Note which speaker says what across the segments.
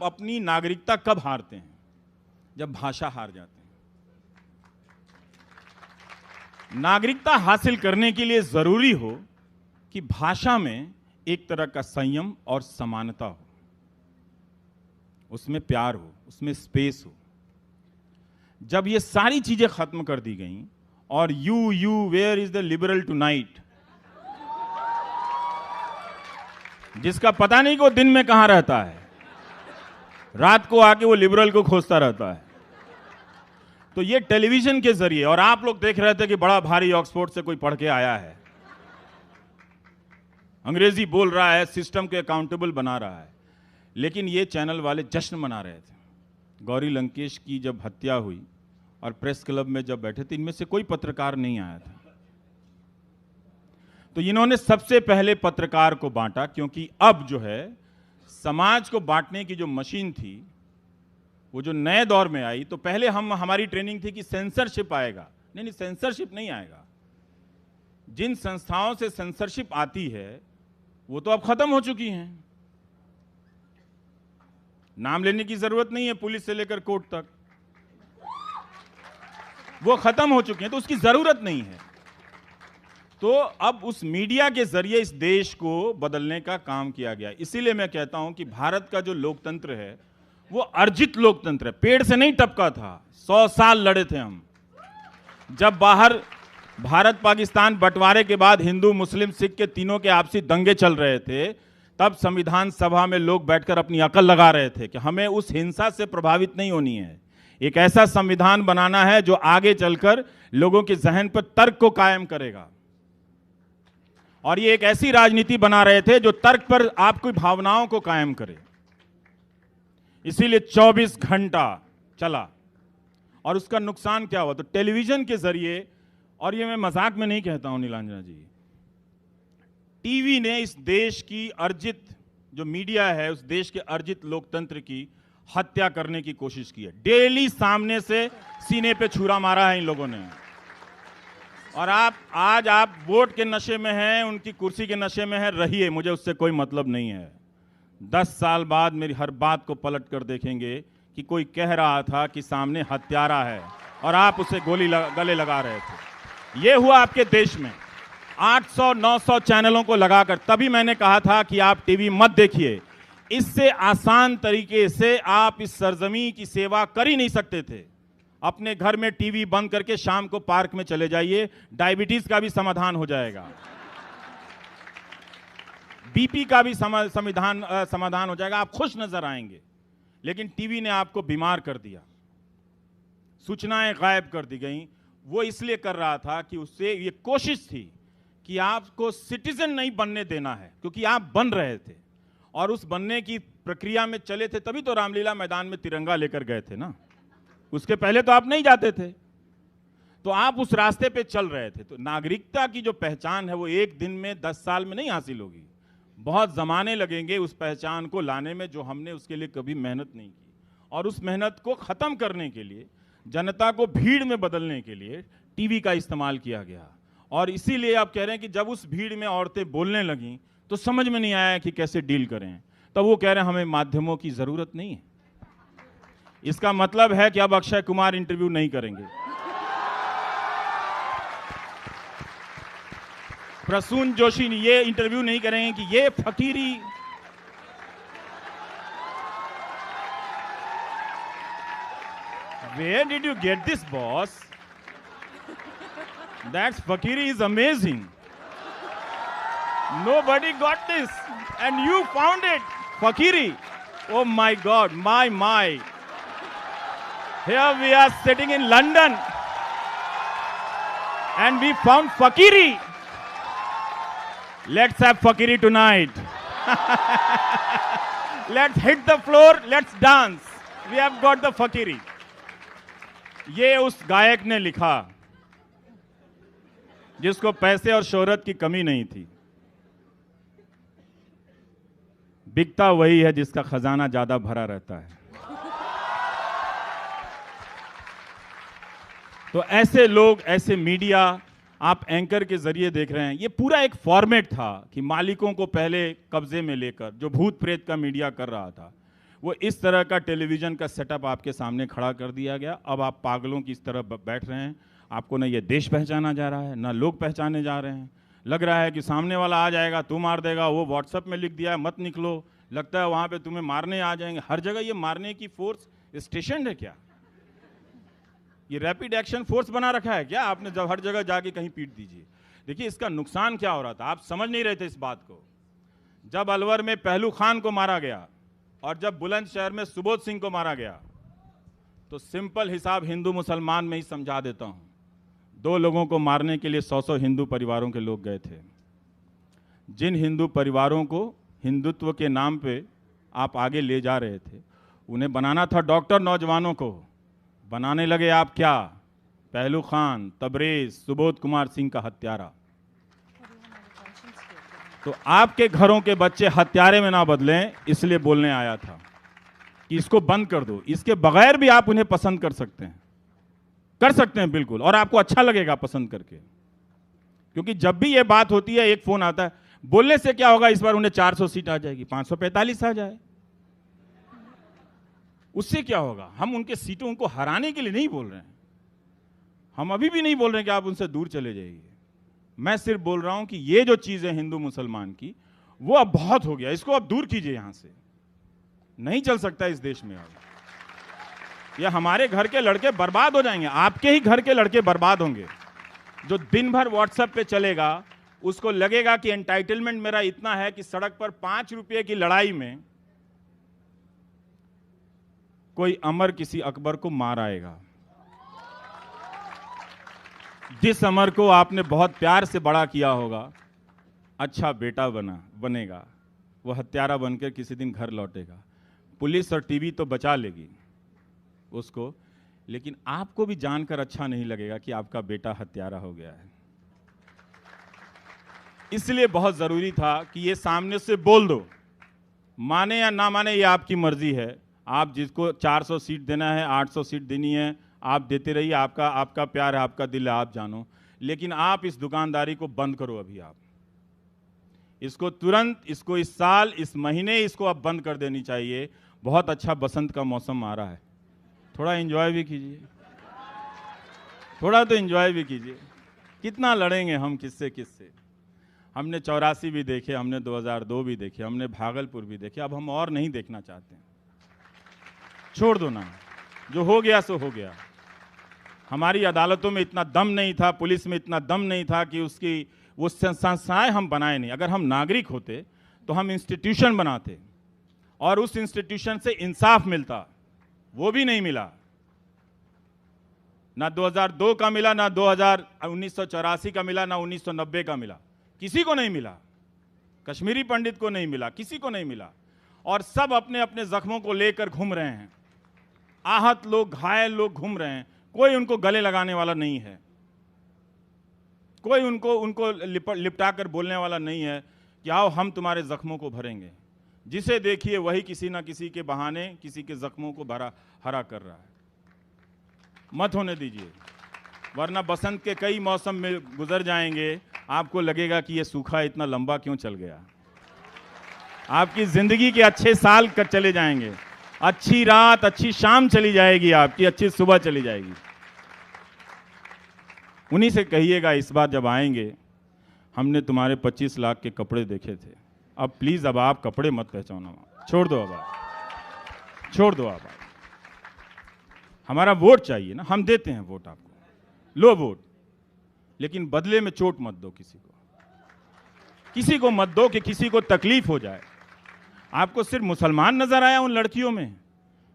Speaker 1: अपनी नागरिकता कब हारते हैं? जब भाषा हार जाते हैं। नागरिकता हासिल करने के लिए जरूरी हो कि भाषा में एक तरह का संयम और समानता हो, उसमें प्यार हो, उसमें स्पेस हो। जब ये सारी चीजें खत्म कर दी गई और you where is the liberal tonight, जिसका पता नहीं कि वो दिन में कहां रहता है, रात को आके वो लिबरल को खोजता रहता है। तो ये टेलीविजन के जरिए, और आप लोग देख रहे थे कि बड़ा भारी ऑक्सफोर्ड से कोई पढ़ के आया है, अंग्रेजी बोल रहा है, सिस्टम के अकाउंटेबल बना रहा है, लेकिन ये चैनल वाले जश्न मना रहे थे। गौरी लंकेश की जब हत्या हुई और प्रेस क्लब में जब बैठे थे, इनमें से कोई पत्रकार नहीं आया था। तो इन्होंने सबसे पहले पत्रकार को बांटा, क्योंकि अब जो है समाज को बांटने की जो मशीन थी वो जो नए दौर में आई, तो पहले हमारी ट्रेनिंग थी कि सेंसरशिप आएगा। नहीं, सेंसरशिप नहीं आएगा। जिन संस्थाओं से सेंसरशिप आती है वो तो अब खत्म हो चुकी हैं। नाम लेने की जरूरत नहीं है, पुलिस से लेकर कोर्ट तक वो खत्म हो चुकी हैं, तो उसकी जरूरत नहीं है। तो अब उस मीडिया के जरिए इस देश को बदलने का काम किया गया। इसीलिए मैं कहता हूं कि भारत का जो लोकतंत्र है वो अर्जित लोकतंत्र है, पेड़ से नहीं टपका था। 100 साल लड़े थे हम। जब बाहर भारत पाकिस्तान बंटवारे के बाद हिंदू मुस्लिम सिख के तीनों के आपसी दंगे चल रहे थे, तब संविधान सभा में लोग बैठकर अपनी अकल लगा रहे थे कि हमें उस हिंसा से प्रभावित नहीं होनी है। एक ऐसा संविधान बनाना है जो आगे चलकर लोगों के जहन पर तर्क को कायम करेगा। और ये एक ऐसी राजनीति बना रहे थे जो तर्क पर आपकी भावनाओं को कायम करे। इसीलिए 24 घंटा चला। और उसका नुकसान क्या हुआ? तो टेलीविजन के जरिए, और ये मैं मजाक में नहीं कहता हूं नीलांजना जी, टीवी ने इस देश की अर्जित, जो मीडिया है उस देश के अर्जित लोकतंत्र की हत्या करने की कोशिश की है। डेली सामने से सीने पे छुरा मारा है इन लोगों ने। और आज आप वोट के नशे में हैं, उनकी कुर्सी के नशे में हैं, रहिए, मुझे उससे कोई मतलब नहीं है। 10 साल बाद मेरी हर बात को पलट कर देखेंगे कि कोई कह रहा था कि सामने हत्यारा है और आप उसे गले लगा रहे थे। ये हुआ आपके देश में 800-900 चैनलों को लगाकर। तभी मैंने कहा था कि आप टीवी मत देखिए, इससे आसान तरीके से आप इस सरजमी की सेवा कर ही नहीं सकते थे। अपने घर में टीवी बंद करके शाम को पार्क में चले जाइए, डायबिटीज का भी समाधान हो जाएगा, बीपी का भी समाधान हो जाएगा, आप खुश नजर आएंगे। लेकिन टीवी ने आपको बीमार कर दिया, सूचनाएं गायब कर दी गई। वो इसलिए कर रहा था कि उससे ये कोशिश थी कि आपको सिटीजन नहीं बनने देना है, क्योंकि आप बन रहे थे और उस बनने की प्रक्रिया में चले थे। तभी तो रामलीला मैदान में तिरंगा लेकर गए थे ना, उसके पहले तो आप नहीं जाते थे। तो आप उस रास्ते पे चल रहे थे। तो नागरिकता की जो पहचान है वो एक दिन में 10 साल में नहीं हासिल होगी, बहुत जमाने लगेंगे उस पहचान को लाने में, जो हमने उसके लिए कभी मेहनत नहीं की। और उस मेहनत को खत्म करने के लिए, जनता को भीड़ में बदलने के लिए टीवी का इस्तेमाल किया गया। और इसीलिए आप कह रहे हैं कि जब उस भीड़ में औरतें बोलने लगीं तो समझ में नहीं आया कि कैसे डील करें। तब वो कह रहे हैं हमें माध्यमों की जरूरत नहीं है। इसका मतलब है कि अब अक्षय कुमार इंटरव्यू नहीं करेंगे, प्रसून जोशी ये इंटरव्यू नहीं करेंगे कि ये फकीरी। Where did you get this, boss? That fakiri is amazing. Nobody got this, and you found it, fakiri. Oh my God, my. Here we are sitting in London, and we found fakiri. Let's have fakiri tonight. Let's hit the floor, let's dance. We have got the fakiri. ये उस गायक ने लिखा जिसको पैसे और शोहरत की कमी नहीं थी। बिकता वही है जिसका खजाना ज्यादा भरा रहता है। तो ऐसे लोग, ऐसे मीडिया आप एंकर के जरिए देख रहे हैं। ये पूरा एक फॉर्मेट था कि मालिकों को पहले कब्जे में लेकर, जो भूत प्रेत का मीडिया कर रहा था, वो इस तरह का टेलीविज़न का सेटअप आपके सामने खड़ा कर दिया गया। अब आप पागलों की इस तरह बैठ रहे हैं। आपको ना ये देश पहचाना जा रहा है, ना लोग पहचाने जा रहे हैं। लग रहा है कि सामने वाला आ जाएगा, तू मार देगा, वो व्हाट्सएप में लिख दिया है मत निकलो, लगता है वहाँ पे तुम्हें मारने आ जाएंगे। हर जगह ये मारने की फोर्स स्टेशन है क्या? ये रैपिड एक्शन फोर्स बना रखा है क्या आपने? जब हर जगह जाके कहीं पीट दीजिए। देखिए इसका नुकसान क्या हो रहा था, आप समझ नहीं रहे थे इस बात को। जब अलवर में पहलू खान को मारा गया और जब बुलंदशहर में सुबोध सिंह को मारा गया, तो सिंपल हिसाब हिंदू मुसलमान में ही समझा देता हूं। 2 लोगों को मारने के लिए 100 हिंदू परिवारों के लोग गए थे। जिन हिंदू परिवारों को हिंदुत्व के नाम पे आप आगे ले जा रहे थे, उन्हें बनाना था डॉक्टर, नौजवानों को बनाने लगे आप क्या? पहलू खान, तबरेज, सुबोध कुमार सिंह का हत्यारा। तो आपके घरों के बच्चे हत्यारे में ना बदलें, इसलिए बोलने आया था कि इसको बंद कर दो। इसके बगैर भी आप उन्हें पसंद कर सकते हैं बिल्कुल, और आपको अच्छा लगेगा पसंद करके। क्योंकि जब भी ये बात होती है, एक फोन आता है, बोलने से क्या होगा, इस बार उन्हें 400 सीट आ जाएगी, 545 आ जाए, उससे क्या होगा? हम उनके सीटों को हराने के लिए नहीं बोल रहे हैं। हम अभी भी नहीं बोल रहे हैं कि आप उनसे दूर चले जाइए। मैं सिर्फ बोल रहा हूं कि ये जो चीज है हिंदू मुसलमान की, वो अब बहुत हो गया, इसको अब दूर कीजिए। यहां से नहीं चल सकता इस देश में अब। या हमारे घर के लड़के बर्बाद हो जाएंगे, आपके ही घर के लड़के बर्बाद होंगे। जो दिन भर व्हाट्सएप पे चलेगा, उसको लगेगा कि एंटाइटलमेंट मेरा इतना है कि सड़क पर 5 रुपये की लड़ाई में कोई अमर किसी अकबर को मार आएगा। जिस अमर को आपने बहुत प्यार से बड़ा किया होगा, अच्छा बेटा बनेगा, वो हत्यारा बनकर किसी दिन घर लौटेगा। पुलिस और टीवी तो बचा लेगी उसको, लेकिन आपको भी जानकर अच्छा नहीं लगेगा कि आपका बेटा हत्यारा हो गया है। इसलिए बहुत जरूरी था कि ये सामने से बोल दो। माने या ना माने, ये आपकी मर्जी है। आप जिसको 400 सीट देना है, 800 सीट देनी है, आप देते रहिए, आपका प्यार है, आपका दिल है, आप जानो। लेकिन आप इस दुकानदारी को बंद करो अभी। आप इसको तुरंत, इसको इस साल, इस महीने इसको अब बंद कर देनी चाहिए। बहुत अच्छा बसंत का मौसम आ रहा है, थोड़ा एंजॉय भी कीजिए, थोड़ा तो एंजॉय भी कीजिए। कितना लड़ेंगे हम किससे? हमने 84 भी देखे, हमने 2002 भी देखे, हमने भागलपुर भी देखे। अब हम और नहीं देखना चाहते हैं। छोड़ दो ना, जो हो गया सो हो गया। हमारी अदालतों में इतना दम नहीं था, पुलिस में इतना दम नहीं था कि उसकी वो संस्थाएं हम बनाए नहीं। अगर हम नागरिक होते तो हम इंस्टीट्यूशन बनाते और उस इंस्टीट्यूशन से इंसाफ मिलता। वो भी नहीं मिला। ना 2002 का मिला, ना 1984 का मिला, ना 1990 का मिला। किसी को नहीं मिला। कश्मीरी पंडित को नहीं मिला, किसी को नहीं मिला। और सब अपने अपने जख्मों को लेकर घूम रहे हैं। आहत लोग, घायल लोग घूम रहे हैं। कोई उनको गले लगाने वाला नहीं है, कोई उनको लिपटा कर बोलने वाला नहीं है कि आओ हम तुम्हारे जख्मों को भरेंगे। जिसे देखिए वही किसी ना किसी के बहाने किसी के जख्मों को हरा कर रहा है। मत होने दीजिए, वरना बसंत के कई मौसम में गुजर जाएंगे, आपको लगेगा कि ये सूखा इतना लंबा क्यों चल गया। आपकी जिंदगी के अच्छे साल चले जाएंगे, अच्छी रात, अच्छी शाम चली जाएगी, आपकी अच्छी सुबह चली जाएगी। उन्हीं से कहिएगा इस बार जब आएंगे, हमने तुम्हारे 25 लाख के कपड़े देखे थे, अब प्लीज अब आप कपड़े मत पहचानो, छोड़ दो, अब आप छोड़ दो। आप हमारा वोट चाहिए ना, हम देते हैं वोट आपको, लो वोट, लेकिन बदले में चोट मत दो किसी को मत दो कि किसी को तकलीफ हो जाए। आपको सिर्फ मुसलमान नजर आया उन लड़कियों में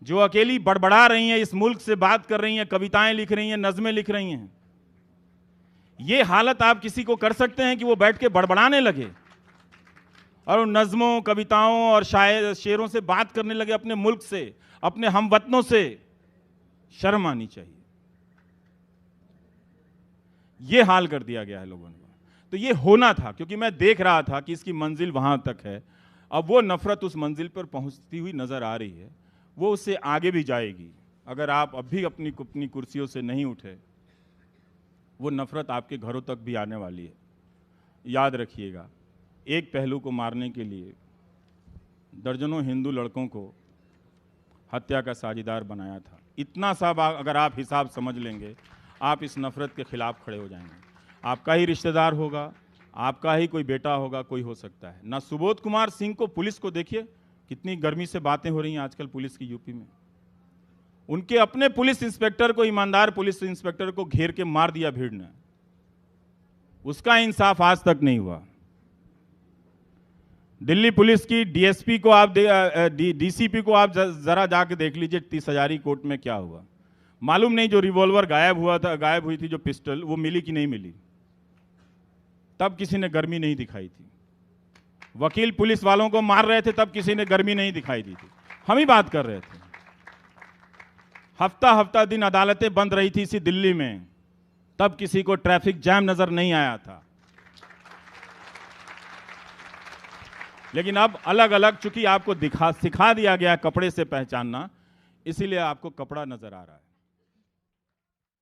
Speaker 1: जो अकेली बड़बड़ा रही हैं, इस मुल्क से बात कर रही हैं, कविताएं लिख रही हैं, नज़में लिख रही हैं। ये हालत आप किसी को कर सकते हैं कि वो बैठ के बड़बड़ाने लगे और उन नज़मों, कविताओं और शेरों से बात करने लगे अपने मुल्क से, अपने हमवतनों से। शर्म आनी चाहिए। ये हाल कर दिया गया है लोगों ने। तो ये होना था, क्योंकि मैं देख रहा था कि इसकी मंजिल वहां तक है। अब वो नफरत उस मंजिल पर पहुंचती हुई नजर आ रही है, वो उससे आगे भी जाएगी। अगर आप अब भी अपनी कुर्सियों से नहीं उठे, वो नफरत आपके घरों तक भी आने वाली है। याद रखिएगा, एक पहलू को मारने के लिए दर्जनों हिंदू लड़कों को हत्या का साझीदार बनाया था। इतना सा अगर आप हिसाब समझ लेंगे, आप इस नफरत के खिलाफ खड़े हो जाएंगे। आपका ही रिश्तेदार होगा, आपका ही कोई बेटा होगा, कोई हो सकता है ना। सुबोध कुमार सिंह को, पुलिस को देखिए कितनी गर्मी से बातें हो रही हैं आजकल पुलिस की यूपी में। उनके अपने पुलिस इंस्पेक्टर को, ईमानदार पुलिस इंस्पेक्टर को घेर के मार दिया भीड़ ने, उसका इंसाफ आज तक नहीं हुआ। दिल्ली पुलिस की डीएसपी को आप डीसीपी को आप जरा जाके देख लीजिए 30 हजारी कोर्ट में क्या हुआ। मालूम नहीं जो रिवॉल्वर गायब हुई थी, जो पिस्टल, वो मिली कि नहीं मिली, तब किसी ने गर्मी नहीं दिखाई थी। वकील पुलिस वालों को मार रहे थे, तब किसी ने गर्मी नहीं दिखाई दी थी। हम ही बात कर रहे थे। हफ्ता हफ्ता दिन अदालतें बंद रही थी इसी दिल्ली में, तब किसी को ट्रैफिक जैम नजर नहीं आया था। लेकिन अब अलग अलग, चूंकि आपको सिखा दिया गया कपड़े से पहचानना, इसीलिए आपको कपड़ा नजर आ रहा है।